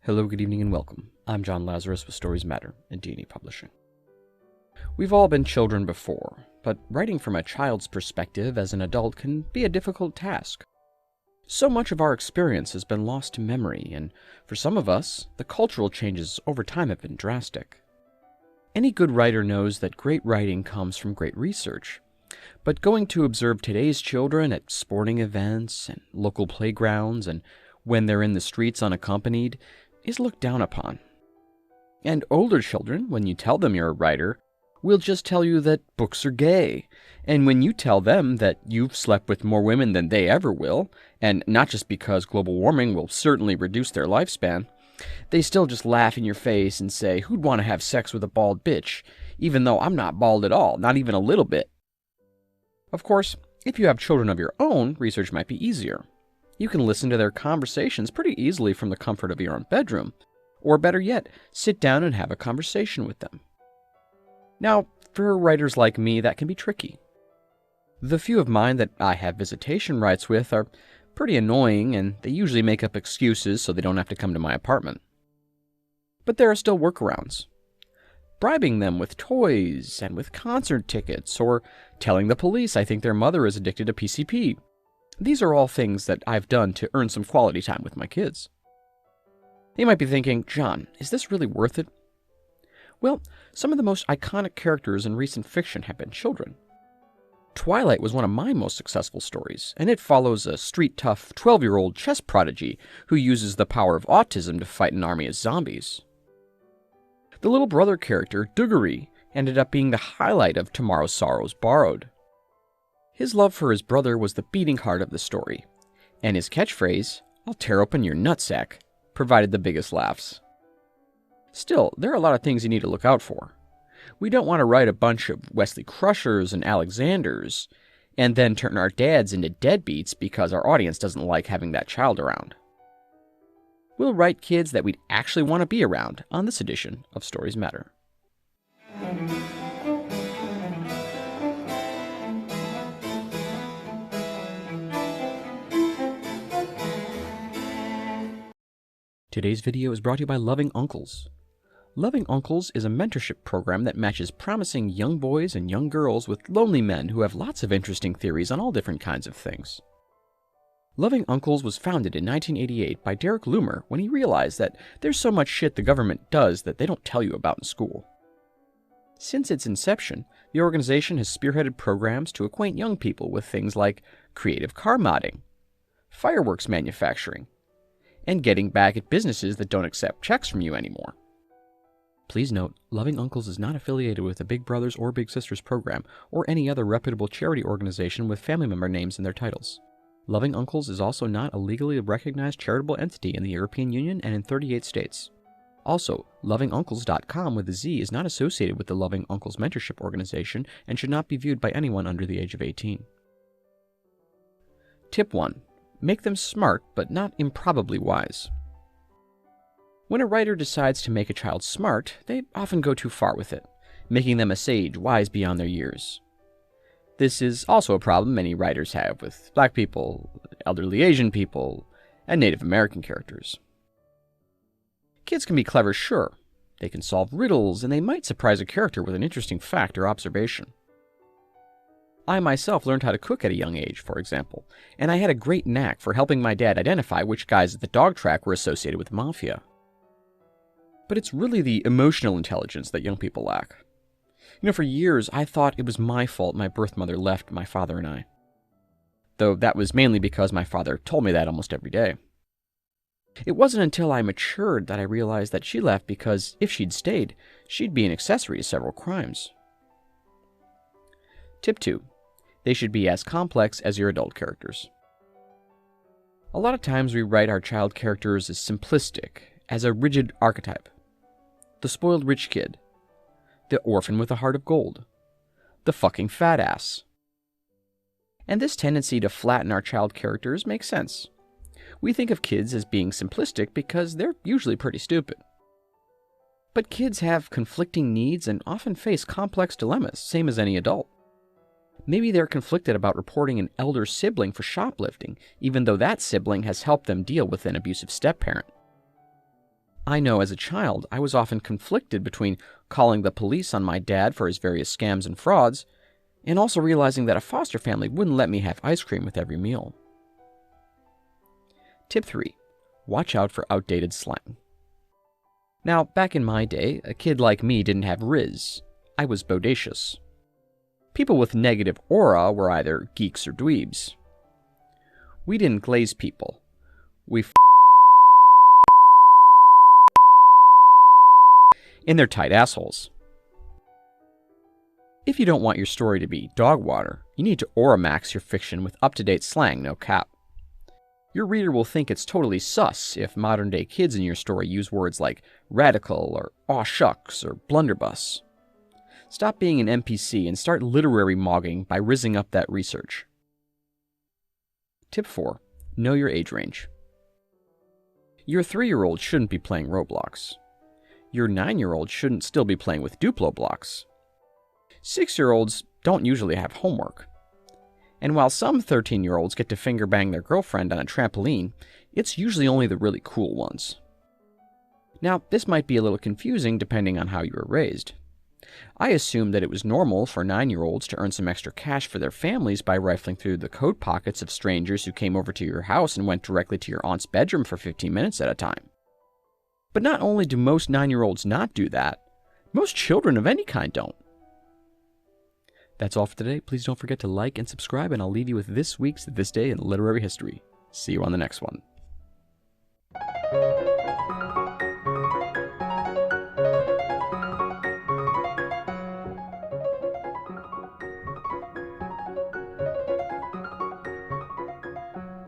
Hello, good evening, and welcome. I'm John Lazarus with Stories Matter and D&E Publishing. We've all been children before, but writing from a child's perspective as an adult can be a difficult task. So much of our experience has been lost to memory, and for some of us, the cultural changes over time have been drastic. Any good writer knows that great writing comes from great research, but going to observe today's children at sporting events and local playgrounds and when they're in the streets unaccompanied is looked down upon. And older children, when you tell them you're a writer, will just tell you that books are gay. And when you tell them that you've slept with more women than they ever will, and not just because global warming will certainly reduce their lifespan, they still just laugh in your face and say, "Who'd want to have sex with a bald bitch?" Even though I'm not bald at all, not even a little bit. Of course, if you have children of your own, research might be easier. You can listen to their conversations pretty easily from the comfort of your own bedroom, or better yet, sit down and have a conversation with them. Now, for writers like me, that can be tricky. The few of mine that I have visitation rights with are pretty annoying, and they usually make up excuses so they don't have to come to my apartment. But there are still workarounds. Bribing them with toys and with concert tickets, or telling the police I think their mother is addicted to PCP. These are all things that I've done to earn some quality time with my kids. You might be thinking, John, is this really worth it? Well, some of the most iconic characters in recent fiction have been children. Twilight was one of my most successful stories, and it follows a street-tough 12-year-old chess prodigy who uses the power of autism to fight an army of zombies. The little brother character, Duggery, ended up being the highlight of Tomorrow's Sorrows Borrowed. His love for his brother was the beating heart of the story, and his catchphrase, "I'll tear open your nutsack," provided the biggest laughs. Still, there are a lot of things you need to look out for. We don't want to write a bunch of Wesley Crushers and Alexanders, and then turn our dads into deadbeats because our audience doesn't like having that child around. We'll write kids that we'd actually want to be around on this edition of Stories Matter. Today's video is brought to you by Loving Uncles. Loving Uncles is a mentorship program that matches promising young boys and young girls with lonely men who have lots of interesting theories on all different kinds of things. Loving Uncles was founded in 1988 by Derek Loomer when he realized that there's so much shit the government does that they don't tell you about in school. Since its inception, the organization has spearheaded programs to acquaint young people with things like creative car modding, fireworks manufacturing, and getting back at businesses that don't accept checks from you anymore. Please note, Loving Uncles is not affiliated with the Big Brothers or Big Sisters program or any other reputable charity organization with family member names in their titles. Loving Uncles is also not a legally recognized charitable entity in the European Union and in 38 states. Also, lovinguncles.com with a Z is not associated with the Loving Uncles Mentorship Organization and should not be viewed by anyone under the age of 18. Tip 1. Make them smart, but not improbably wise. When a writer decides to make a child smart, they often go too far with it, making them a sage wise beyond their years. This is also a problem many writers have with black people, elderly Asian people, and Native American characters. Kids can be clever, sure. They can solve riddles, and they might surprise a character with an interesting fact or observation. I myself learned how to cook at a young age, for example, and I had a great knack for helping my dad identify which guys at the dog track were associated with the mafia. But it's really the emotional intelligence that young people lack. For years I thought it was my fault my birth mother left my father and I. Though that was mainly because my father told me that almost every day. It wasn't until I matured that I realized that she left because if she'd stayed, she'd be an accessory to several crimes. Tip 2. They should be as complex as your adult characters. A lot of times we write our child characters as simplistic, as a rigid archetype. The spoiled rich kid. The orphan with a heart of gold. The fucking fat ass. And this tendency to flatten our child characters makes sense. We think of kids as being simplistic because they're usually pretty stupid. But kids have conflicting needs and often face complex dilemmas, same as any adult. Maybe they're conflicted about reporting an elder sibling for shoplifting, even though that sibling has helped them deal with an abusive step-parent. I know as a child I was often conflicted between calling the police on my dad for his various scams and frauds, and also realizing that a foster family wouldn't let me have ice cream with every meal. Tip 3. Watch out for outdated slang. Now, back in my day, a kid like me didn't have Riz. I was bodacious. People with negative aura were either geeks or dweebs. We didn't glaze people. We in their tight assholes. If you don't want your story to be dog water, you need to aura max your fiction with up-to-date slang, no cap. Your reader will think it's totally sus if modern-day kids in your story use words like radical or aw shucks or blunderbuss. Stop being an NPC and start literary mogging by rizzing up that research. Tip 4. Know your age range. Your 3-year-old shouldn't be playing Roblox. Your 9-year-old shouldn't still be playing with Duplo blocks. 6-year-olds don't usually have homework. And while some 13-year-olds get to finger bang their girlfriend on a trampoline, it's usually only the really cool ones. Now, this might be a little confusing depending on how you were raised. I assumed that it was normal for 9-year-olds to earn some extra cash for their families by rifling through the coat pockets of strangers who came over to your house and went directly to your aunt's bedroom for 15 minutes at a time. But not only do most 9-year-olds not do that, most children of any kind don't. That's all for today. Please don't forget to like and subscribe, and I'll leave you with this week's This Day in Literary History. See you on the next one.